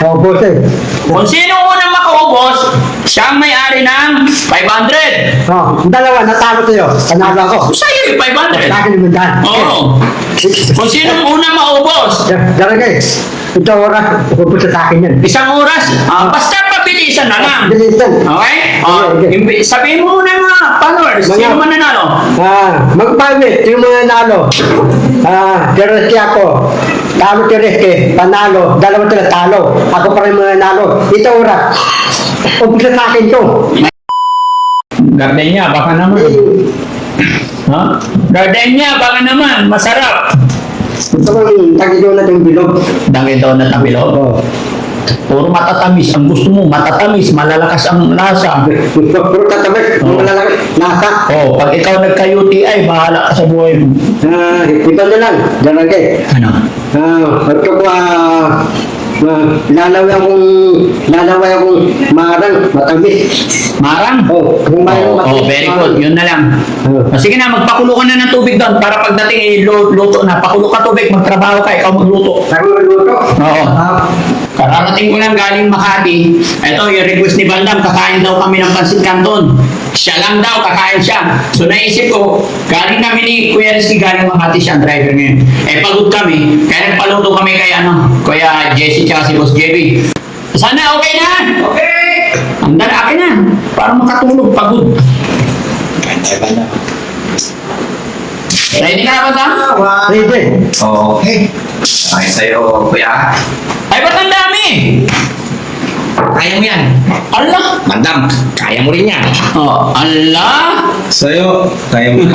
Oh, boss eh. Kung sino unang makaubos, siya ang may-ari ng 500. Oh, dalawa, natalo tayo. Panalo ako. Sa'yo yung 500. Lagi naman dyan. Oo. Kung sino unang maubos, Daragay, ito oras, pupunta sa akin yan. isang oras. Basta pabilisan na lang. Bilisan. Okay? Okay. Sabihin mo muna yung mga followers. Sino man nanalo? Magpawit, yung mga nalo. Tereski ako. Talo Tereski, panalo. Dalawa sila talo. Ako pa rin mga nalo. Ito oras. Pupunta sa akin to. Gardenia, baka naman. Ha? Gardenia, baka naman. Masarap. Ito bang tagilo na itong bilog. Dangin daw na tabilog. Oh. Puro matatamis. Ang gusto mo, matatamis. Malalakas ang lasa. Puro tatabas, malalaki. Nasa. Pag ikaw nagka-UTI, bahala ka sa buhay mo. Ito na lang, Daragay. Ano? Ito ko, lalaway akong marang, matamis. Marang? Kung mayroong matamis. Very good. Yun na lang. Sige na, magpakulo ka na ng tubig doon para pagdating luto na. Pakulo ka tubig, magtrabaho ka, ikaw magluto. Ako maluto. Oo. Kararating ko lang galing Makati. Ito, yung request ni Bandam, kakain daw kami ng Pansit Canton. Siya lang daw, kakain siya. So naisip ko, galing kami ni Kuya Rizky, galing Makati siya, ang driver ngayon. Pagod kami, kaya nagpaluto kami kay Kuya Jesse tsaka si Boss JB. Sana okay na? Okay! Andan, akin na. Para makatulog, pagod. Ready ka na ba, Sam? Ready. Okay. Ay, sa'yo, kuya. Ay, ba't ang dami? Kaya mo yan. Allah! Madam, kaya mo rin yan. Allah! Sa'yo, kaya mo.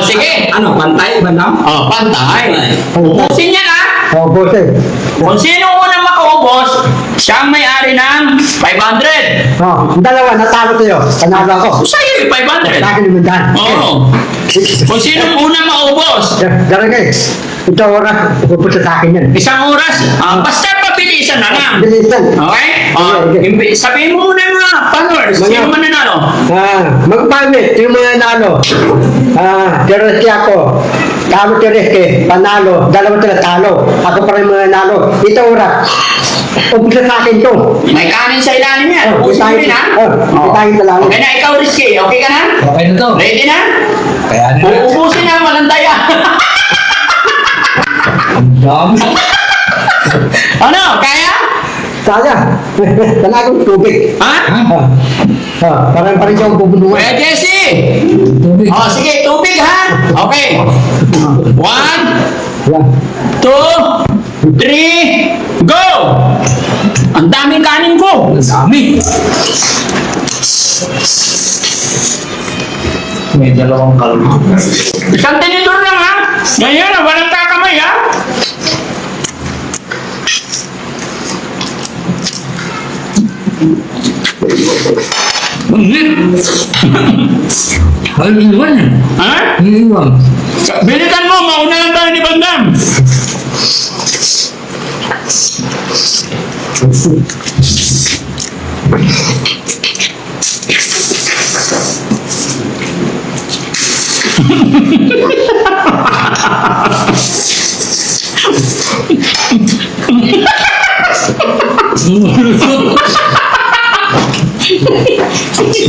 Sige. Ano, pantay, madam? Pantay. Ubusin niya na. Boss eh. Kung sino unang makaubos, siya ang may-ari ng 500. Dalawa, natalo tayo. Panalo ako. Sa'yo yung 500. Lagi naman dyan. Oo. Kung sino unang maubos, Daragay, ito oras, pupunta sa akin yan. isang oras. Basta pabilisan na lang. Bilisan. Okay? Sabihin mo muna yung mga followers. Sino man nanalo? Magpawit, yung mga nalo. Tereski ako. Talo Tereski, panalo. Dalawa sila talo. Ako pa rin mga nalo. Ito oras. Pupunta sa akin to. May kanin sa ilalim yan. Ubusin mo rin, ha? Tayo sa langit. Okay na, ikaw, Rizky. Okay ka na? Okay na to. Ready na? Kaya na. Uubusin na, malantaya. Dami. Ano? Kaya? Kaya. Talagong tubig. Ha? Parang pa rin siyang bubulungan. Kuya Jesse! Tubig. Sige, tubig ha? Okay. 1, Yan. 2, 3, go! Ang daming kanin ko. Ang dami. May dalawang kalma. Isang tinidor lang ha? Ganyan, walang kakamay ha? Ay, iniwan yan. Ha? Iniwan. Bilitan mo, mauna lang tayo ni Bandam.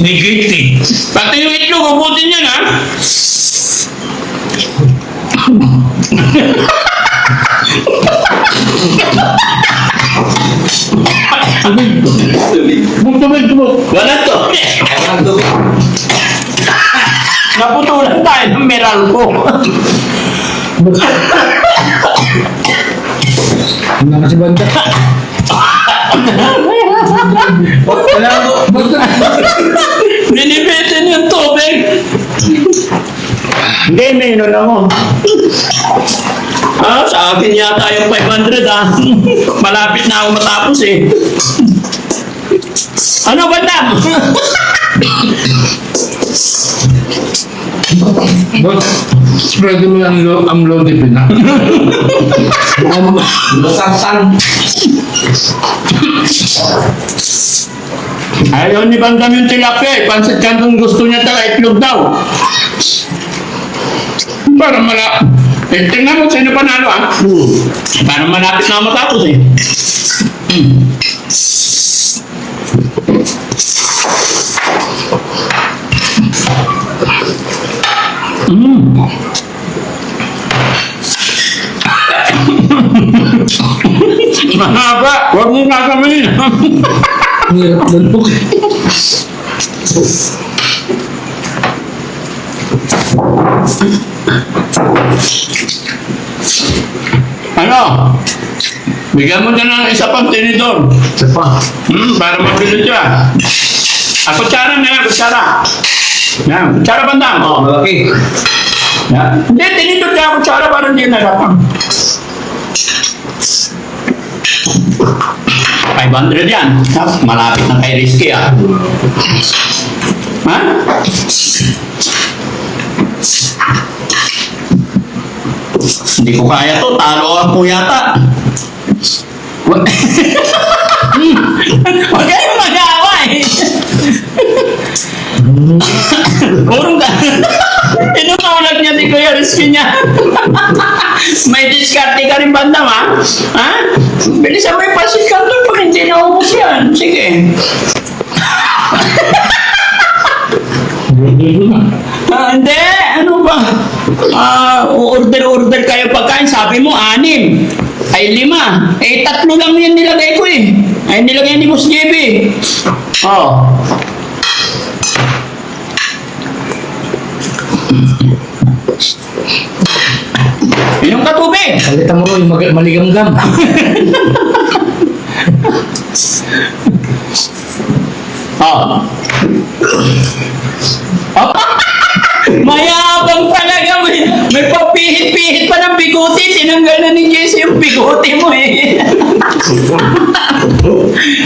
Negate. Pati yung itlog, ubutin yan ha? Wala to. Naputulan tayo ng Meralco. Ano kasi banda? Wala mo. Binibitin yung tubig. Hindi, minun ako. Sa akin yata yung 500 Malapit na ako matapos eh. Ano ba Dam? Boss, spread mo lang ang lodi pina. Lasaksan. Ayaw ni Bandam yung tilapia eh. Pansit Canton gusto niya talaga itlog daw. Para Tingnan mo sino panalo ah. Parang malapit na matapos eh. Mahaba, huwag mong kakamayin. Hirap nalok. Ano? Bigyan mo na ng isa pang tinidor. Isa pa. Para mabilis siya. Kutsara na yan, kutsara. Yan, kutsara bandang. Oh. Malaki. Yan. Hindi, tinidor niya kutsara para hindi nalapang. 500 yan. Malapit na kay Rizky ah. Ha? Hindi ko kaya to. Talo ako yata. Huwag kayong mag-awa eh. Purong ka. Tinutulak niya si Kuya Rizky niya. May diskarte ka rin bandam ha? Ha? Bilisan mo yung pasit ka doon pag hindi naubos yan. Sige. Hindi, ano ba? Order kayo pagkain. Sabi mo, 6. Ay 5. Eh, 3 lang yan nilagay ko eh. Ay, nilagay ni Boss JB. Oh. Inom ka tubig. Salita mo yung maligamgam. Oh. Mayabang talaga. May papihit-pihit pa ng biguti. Tinanggal na ni Jesse yung biguti mo eh.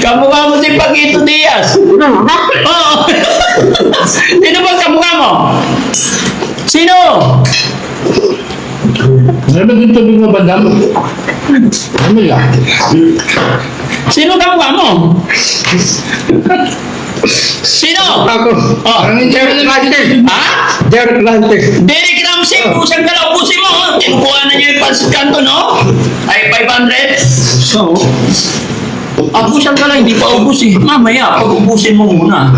Kamukha mo si Paquito Diaz. Oo. Sino ba kamukha mo? Sino? Ano ba yung tubig mo bandam? Ano yan? Sino kamukha mo? Sino? Ako. Oh. Derek Ramsey. Ha? Derek Ramsey. Derek Ramsey, pusang ka ubusin mo. Tinukuha na niyo yung pansit kanto, no? Ay, 500. So, Abusan ka lang, hindi pa ubus eh. Mamaya, pag-ubusin mo muna.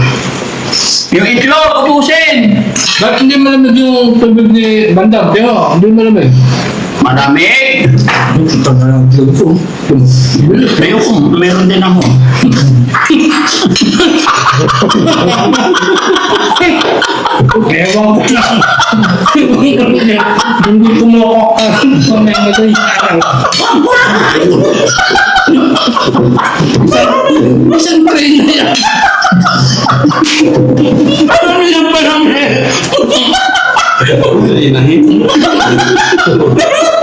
Yung itlog, ubusin. bakit hindi malamig yung tubig ni bandam? Pero, hindi malamig. Malamig. Ito na lang tubig ko. Ayoko, meron din ako. Ewan ko na. Hindi kumukok ka. May matay. Isang train na yan. Ano yung malamig?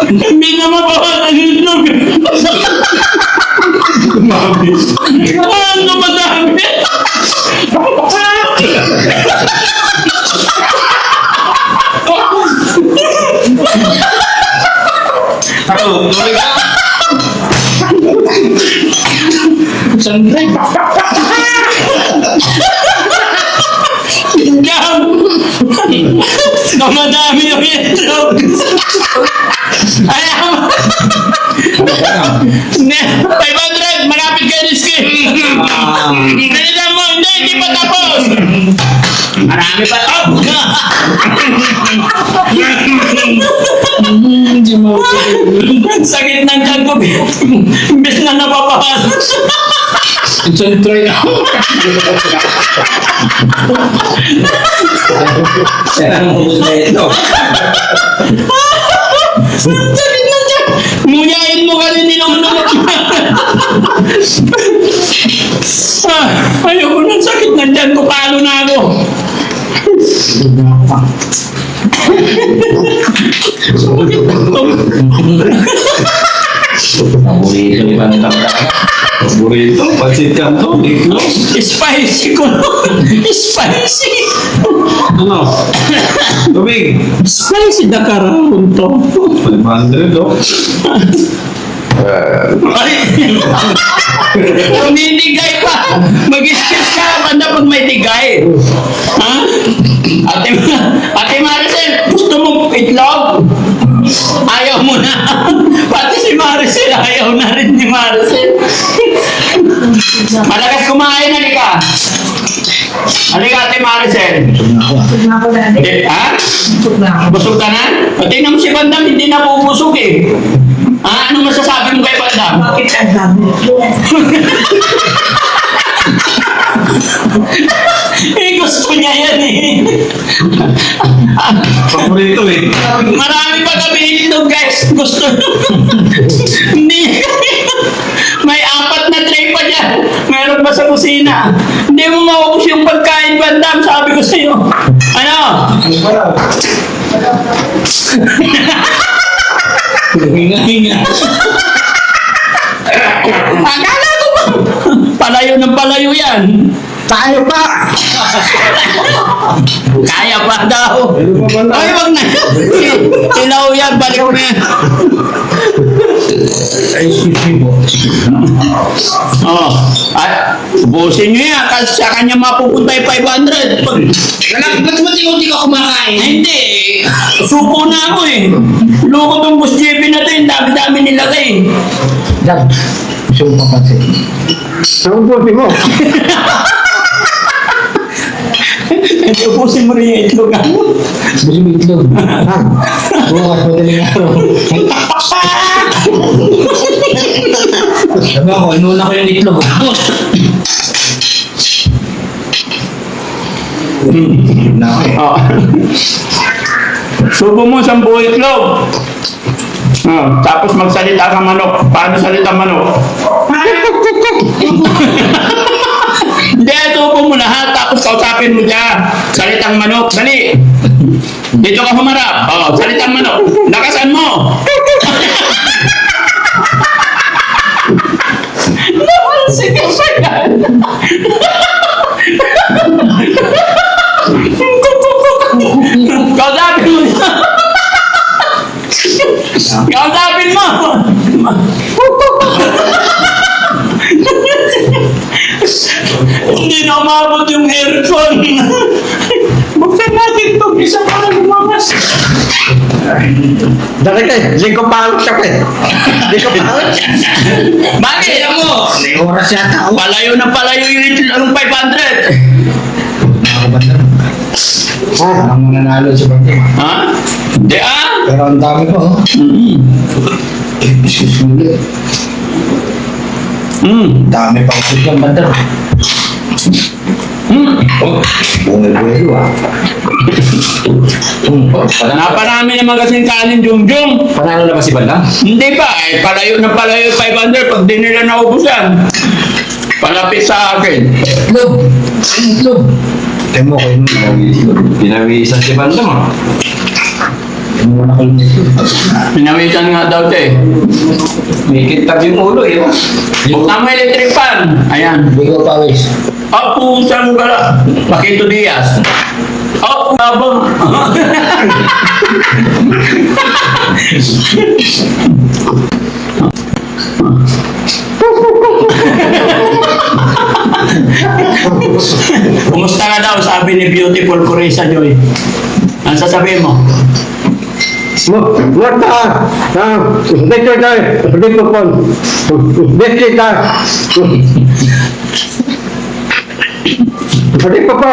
Hindi na mabawasan yung itlog. Ano madami? Ako, tuloy ka. Isang train. Jam! Namadami yung itlog. Ayaw! 500! Malapit kay Rizky! Bilisan mo! Hindi pa tapos! Marami pa to! Hindi mo. Sakit ng tiyan ko. Imbes na napapahalas. Isang train. Sakit ng tiyan! Munyain mo ka rin nilamunamot. Ayoko ng sakit ng tiyan ko. Palo na ako. Paborito ni Bandam talaga. Paborito, pansit kanto, itlog. Spicy ko. Spicy. Ano? Tubig. Spicy na karahon to. 500, oh. Ay! Umitigay pa! Mag-skip ka banda pag may tigay. Ha? Ate Maricel, gusto mo itlog? Ayaw mo na. Pati si Maricel, ayaw na rin ni Maricel. Malakas kumain, halika. Halika, Ate Maricel. Ha? Busog ka na? Tingnan mo si Bandam, hindi na bubusog eh. Ano masasabi mo kay Bandam? Bakit ang dami? Gusto niya yan eh. Paborito eh. Marami pa kami ito guys. Gusto. Hindi. May 4 na tray pa dyan. Meron pa sa kusina. Hindi mo maubos yung pagkain, Bandam. Sabi ko sa'yo. Ano? Hinga-hinga. Akala ko ba? Palayo ng palayo yan. Tayo pa! Kaya pa daw. Ay, wag na. Ilaw yan, balik mo yan. Oh, ay, ubusin nyo yan. Kasi sa kanya mapupunta yung 500. Ba't mo di ka kumakain? Hindi. Suko na ako eh. Loko tong Boss JP na to. Yung dami-dami nilagay. Dab, gusto mo papansin. Ang buti mo. Hindi, ubusin mo rin yung itlog. Gusto mo itlog. Ha? Bukas madaling araw. Sabi ako, inuna ko yung itlog. Oh. Subo mo 10 itlog. Oh, tapos magsalita ka manok. Paano salita manok? Hindi, tubo mo lahat. Tapos kausapin mo siya. Salitang manok. Dali. Dito ka humarap. Oh, salitang manok. Lakasan mo. Sige pa yan. Kausapin mo siya. Kausapin mo. Hindi na umabot yung aircon. Buksan natin ito. Isa pa na lumakas. Dali kayo, hindi ko pangit siya kayo. Hindi ko pangit. Bakit? Alam mo, May oras yata ako. palayo na palayo yung ang 500. Nakakabanda. Ha? Parang mananalo sa bangkay. Ha? Hindi ah. Pero ang dami pa, oh. Excuse me. Dami pang food lang, bandar. Oh, buwelo ah. Naparami naman kasing kanin, Jung-Jung. Panalo na ba si Bandang? Hindi pa, eh, palayo na palayo yung 500 pag di nila naubusan. Palapit sa akin. Itlog! Itlog! Tayo mo kayo nung Pinawisan si Bandam ah. muna ko yung itlog. Pinawisan nga daw siya eh. May kitab yung ulo eh. Buksan mo electric fan. Ayan. Bigo pawis. Ako, saan ka? Pakito Diaz. Ako, babang. Kumusta ka daw? Sabi ni Beautiful Corisa Joy. Ano sasabihin mo? Marta, dito tayo, dito po. Dito tayo. Dito po.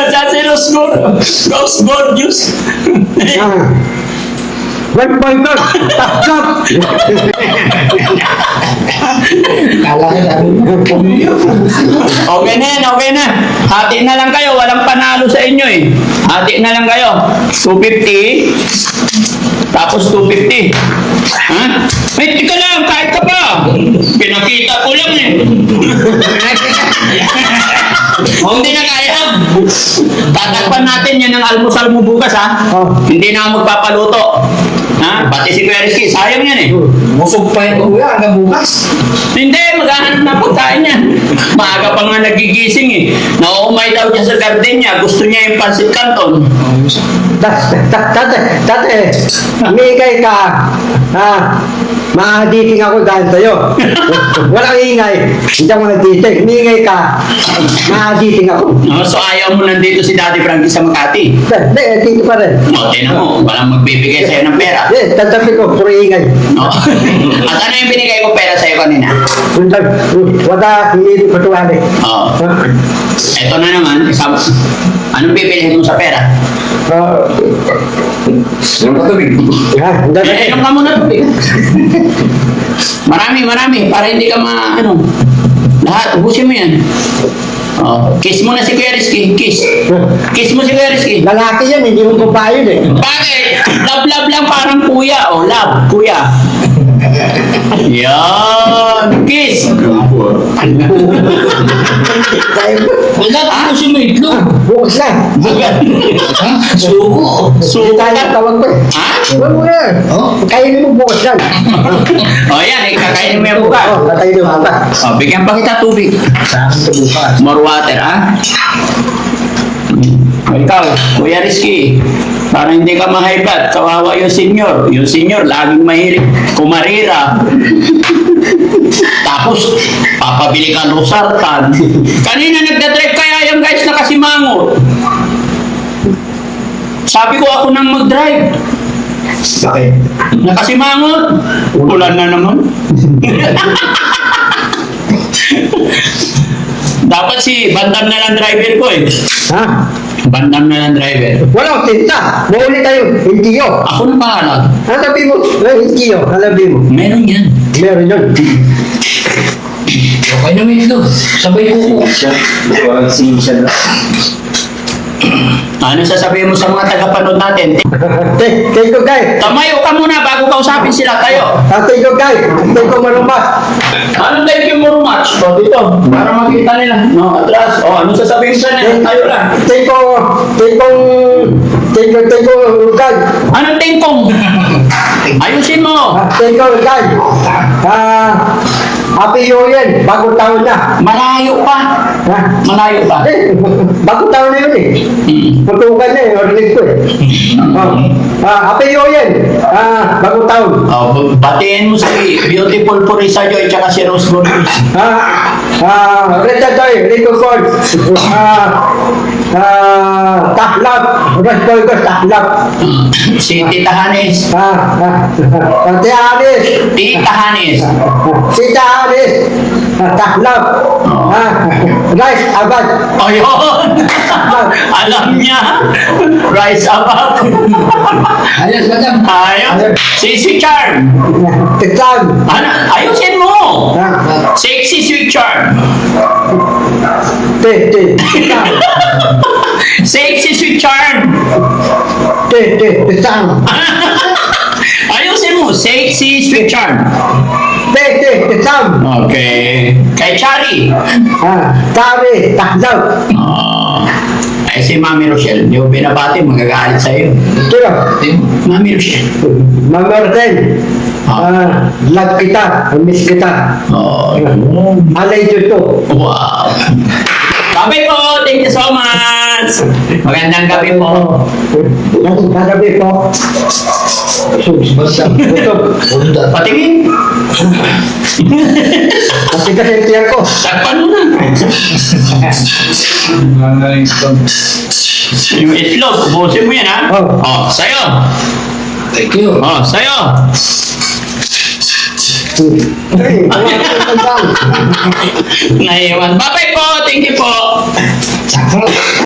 Kasi Rose Gorgeous. One pointer. Stop. Kala ka sabi mo. Okay na yan, okay na. Hati na lang kayo, walang panalo sa inyo eh. Hati na lang kayo. 250. Tapos 250. Ha? Ay, tika lang, kahit ka pa. Pinakita ko lang eh. O hindi na kaya. Tatakpan natin yan ang almusal mo bukas ha. Oh. Hindi na ako magpapaluto. Ha? Pati si Kuya Rizky, sayang yan eh. Musog pa yung kuya hanggang bukas. Hindi, maghahanap na pagkain niya. Maaga pa nga nagigising eh. Nauumay daw niya sa garden niya. Gusto niya yung pansit canton. Tate, umigay ka. Mahaditing ako dahil sa'yo. Walang ingay. Hindi ako nagditing. Umingay ka. Mahaditing ako. No, so ayaw mo nandito si Daddy Frankie sa Makati. Hindi, dito pa rin. O, tinan mo, walang magbibigay sa'yo ng pera. Hindi, tatabi ko, puro ingay. No? At ano yung binigay ko pera sa'yo kanina? Wala, hindi patuwali. Oh. Ito na naman, kasama. Anong pipiliin mo sa pera? Yung patubig. Inom ka muna tubig. Marami, para hindi ka ano, lahat, ubusin mo yan. Oh, kiss mo na si Kuya Rizky, kiss. Kiss mo si Kuya Rizky. Lalaki yan, hindi mo babae yun eh. Bakit? Love lang parang kuya. Oh, love, kuya. Yan, kiss. Wala ka kasi may itlog. Bukas na. Suko. Hindi tayo tawag ko eh. Ha? Huwag mo yan. Kainin mo bukas yan. Oh, yan, kakainin mo yung buka. Kakainin mo bukas. Oh, bigyan pa kita tubig. Sa akin ito bukas. More water, ah. O ikaw, Kuya Rizky, para hindi ka ma-high blood, kawawa yung senior. Yung senior, laging mahilig kumarira. Tapos, papabili ka ng sartan. Kanina nagdadrive kaya yung guys na kasimangot. Sabi ko ako nang mag-drive. Bakit? Nakasimangot. Ulan na naman. Dapat si Bandam na lang driver ko eh. Ha? Bandam na lang driver. Walang tinta. Mahuli tayo. Hindi yun. Ako na bahala. Hanabi mo. Hindi yun. Hanabi mo. Meron yan. Meron yun. Okay na may itlog. Sabay kuko. Siya. Parang siya na. Ano sasabihin mo sa mga tagapanood natin? Take ko guys. Tamayo ka muna bago kausapin sila tayo. Take ko guys. Take ko marumas. Ano thank you more much? O dito, para makita nila. No, atras. O, ano sasabihin sa nila? Tayo lang. Take ko guys. Anong tingkong? Ayusin mo. Take ko guys. Happy New Year. Bagong taon na. Malayo pa. Ha? Malayo pa. Bagong taon na yun eh. Putukan na eh. Orinig ko eh. Happy New Year. Bagong taon. O, batiin mo si Beautiful Purisa Joy tsaka si Rose Gorgeous. Rita Joy. Rico Ford. Tahlap. Rose Gorgeous. Tahlap. Si Tita Hanes. Tianis. Tita Hanes. Si Tianis. Tahlap. Rice Abad. Ayun! Alam niya. Rise above. Ayos, madam. Ayun. Si Charm. Tiklan. Ano? Ayusin mo. Sexy sweet charm. Tiklan. Sexy sweet charm. Tiklan. Ayusin mo. Sexy sweet charm. Tiklan. Okay. Kay Chari. Tari. Tahlaw. Ay si Mami Rochelle. Hindi ko binabati. Magagalit sa'yo. Kilo. Mami Rochelle. Mamerten. Love kita. Miss kita. Oh. Alay dito. Wow. Gabi po. Thank you so much. Magandang gabi po. Gabi po. Basta. Bunda. Patingin. Kasi kasi tiyan ko. Takpan mo na. Yung itlog, ubusin mo yan ha? Oh. Oh, sa'yo. Thank you. Oh, sa'yo. Naiwan. Bye-bye po. Thank you po. Sakto.